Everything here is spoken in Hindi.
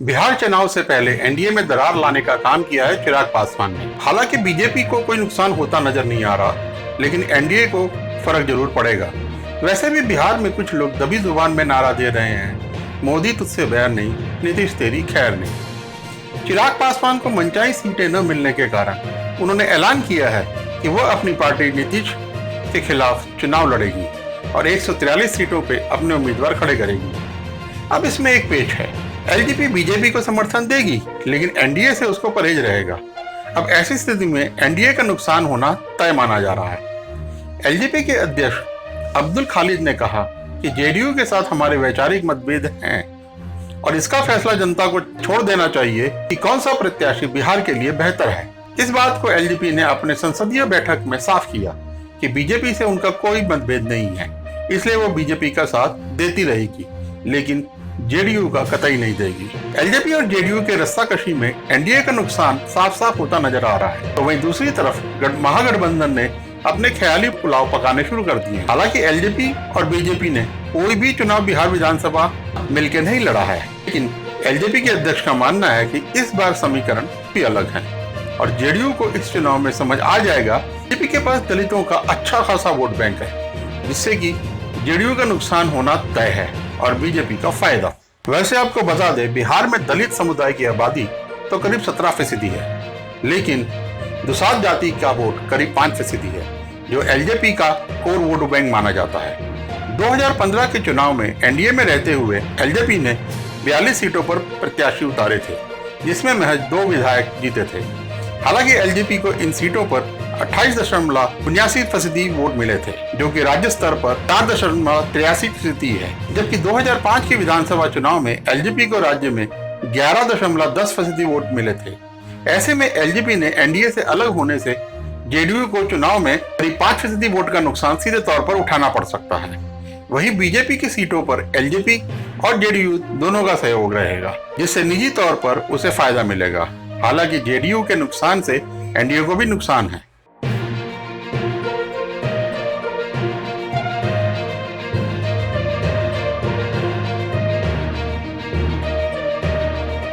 बिहार चुनाव से पहले एनडीए में दरार लाने का काम किया है चिराग पासवान ने। हालांकि बीजेपी को कोई नुकसान होता नजर नहीं आ रहा, लेकिन एनडीए को फर्क जरूर पड़ेगा। वैसे भी बिहार में कुछ लोग दबी जुबान में नारा दे रहे हैं, मोदी तुझसे बैर नहीं, नीतीश तेरी खैर नहीं। चिराग पासवान को मनचाही सीटें न मिलने के कारण उन्होंने ऐलान किया है कि वह अपनी पार्टी नीतीश के खिलाफ चुनाव लड़ेगी और 143 सीटों पे अपने उम्मीदवार खड़े करेगी। अब इसमें एक पेच है, एलजेपी बीजेपी को समर्थन देगी, लेकिन एनडीए से उसको परहेज रहेगा। अब ऐसी स्थिति में एनडीए का नुकसान होना तय माना जा रहा है। एलजेपी के अध्यक्ष अब्दुल खालिद ने कहा कि जेडीयू के साथ हमारे वैचारिक मतभेद हैं और इसका फैसला जनता को छोड़ देना चाहिए कि कौन सा प्रत्याशी बिहार के लिए बेहतर है। इस बात को एलजेपी ने अपने संसदीय बैठक में साफ किया कि बीजेपी से उनका कोई मतभेद नहीं है, इसलिए वो बीजेपी का साथ देती रहेगी, लेकिन जेडीयू का कतई नहीं देगी। एलजेपी और जेडीयू के रस्साकशी में एनडीए का नुकसान साफ साफ होता नजर आ रहा है। तो वहीं दूसरी तरफ महागठबंधन ने अपने ख्याली पुलाव पकाने शुरू कर दिए। हालांकि एलजेपी और बीजेपी ने कोई भी चुनाव बिहार विधानसभा मिलकर नहीं लड़ा है, लेकिन एलजेपी के अध्यक्ष का मानना है कि इस बार समीकरण भी अलग है और जेडीयू को इस चुनाव में समझ आ जाएगा बीजेपी के पास दलितों का अच्छा खासा वोट बैंक है, जिससे कि जेडीयू का नुकसान होना तय है और बीजेपी का फायदा। वैसे आपको बता दें, बिहार में दलित समुदाय की आबादी तो करीब 17% है, लेकिन दुसाध जाति का वोट करीब 5% है, जो एलजेपी का कोर वोट बैंक माना जाता है। 2015 के चुनाव में एनडीए में रहते हुए एलजेपी ने 42 सीटों पर प्रत्याशी उतारे थे, जिसमेम महज 2 विधायक जीते थे। हालांकि एलजेपी को इन सीटों पर 28.79% वोट मिले थे, जो कि राज्य स्तर पर 4.83% है, जबकि 2005 के विधानसभा चुनाव में एलजेपी को राज्य में 11.10% वोट मिले थे। ऐसे में एलजेपी ने एनडीए से अलग होने से जेडीयू को चुनाव में करीब 5% वोट का नुकसान सीधे तौर पर उठाना पड़ सकता है। वहीं बीजेपी की सीटों पर एलजेपी और जेडीयू दोनों का सहयोग रहेगा, जिससे निजी तौर पर उसे फायदा मिलेगा। हालांकि जेडीयू के नुकसान से एनडीए को भी नुकसान है।